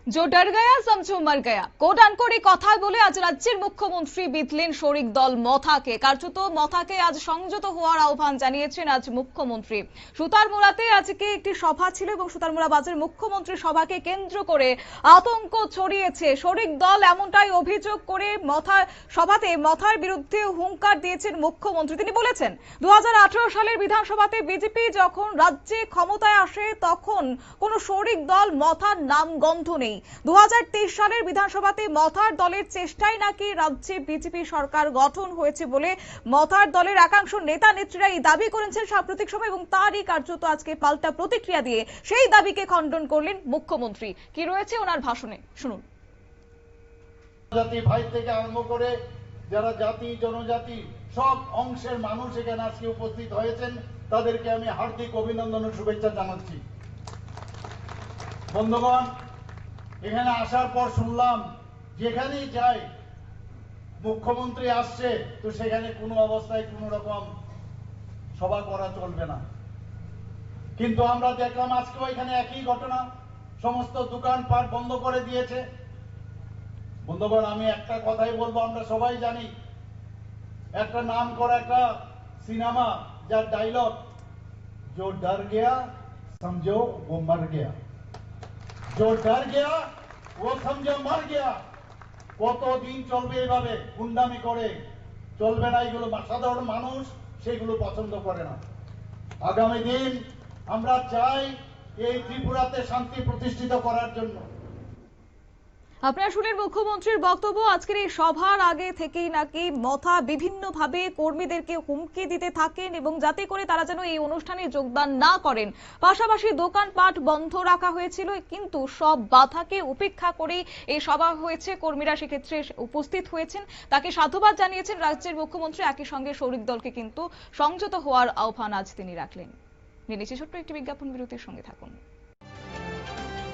जो डर गया समझो मर गया কোড আনকোড কথায় বলে আজ রাজ্যের মুখ্যমন্ত্রী বিতলেন শরিক দল মথাকে কার্যত মথাকে আজ সংযত হওয়ার আহ্বান জানিয়েছেন আজ মুখ্যমন্ত্রী সুতারমুড়াতে আজকে একটি সভা ছিল এবং সুতারমুড়া বাজার মুখ্যমন্ত্রী সভাকে কেন্দ্র করে আতঙ্ক ছড়িয়েছে শরিক দল এমনটাই অভিযোগ করে সভাতে মথার বিরুদ্ধে হুঙ্কার দিয়েছেন মুখ্যমন্ত্রী তিনি বলেছেন 2018 সালের বিধানসভাতে বিজেপি যখন রাজ্যে ক্ষমতায় আসে তখন কোনো শরিক দল মথার নামগন্ধ নেই 2023 সালের বিধানসভাতে মথার দলের চেষ্টায় নাকি রাজ্যে বিজেপি সরকার গঠন হয়েছে বলে মথার দলের একাংশ নেতা নেত্রীরা এই দাবি করেছেন সাম্প্রতিক সময় এবং তারই কার্যত আজকে পাল্টা প্রতিক্রিয়া দিয়ে সেই দাবিকে খণ্ডন করলেন মুখ্যমন্ত্রী কি রয়েছে ওনার ভাষণে শুনুন জাতি ভাই থেকে আরম্ভ করে যারা জাতি জনজাতি সব অংশের মানুষ এখানে আজকে উপস্থিত হয়েছেন তাদেরকে আমি হার্দিক অভিনন্দন ও শুভেচ্ছা জানাচ্ছি বন্ধুগণ এখানে আসার পর শুনলাম যেখানেই যাই মুখ্যমন্ত্রী আসছে তো সেখানে কোনো অবস্থায় কোনো রকম সভা করা চলবে না কিন্তু আমরা দেখলাম আজকেও এখানে একই ঘটনা সমস্ত দোকানপাট বন্ধ করে দিয়েছে বন্ধুগণ আমি একটা কথাই বলবো আমরা সবাই জানি একটা নাম করা একটা সিনেমা যার ডায়লগ जो डर गया समझो वो मर गया जो डर गया वो समझो मर गया কতদিন চলবে এইভাবে গুন্ডামি করে চলবে না এগুলো সাধারণ মানুষ সেগুলো পছন্দ করে না আগামী দিন আমরা চাই এই ত্রিপুরাতে শান্তি প্রতিষ্ঠিত করার জন্য আপনারা শুনলেন মুখ্যমন্ত্রীর বক্তব্য আজকের এই সভার আগে থেকেই নাকি মথা বিভিন্নভাবে কর্মীদেরকে হুমকি দিতে থাকেন এবং যাতে করে তারা যেন এই অনুষ্ঠানে যোগদান না করেন পাশাপাশি দোকানপাট বন্ধ রাখা হয়েছিল কিন্তু সব বাধাকে উপেক্ষা করে এই সভা হয়েছে কর্মীরা সেক্ষেত্রে উপস্থিত হয়েছেন তাকে সাধুবাদ জানিয়েছেন রাজ্যের মুখ্যমন্ত্রী একই সঙ্গে শরিক দলকে কিন্তু সংযত হওয়ার আহ্বান আজ তিনি রাখলেন নিয়ে নিচ্ছি ছোট্ট একটি বিজ্ঞাপন বিরতির সঙ্গে থাকুন।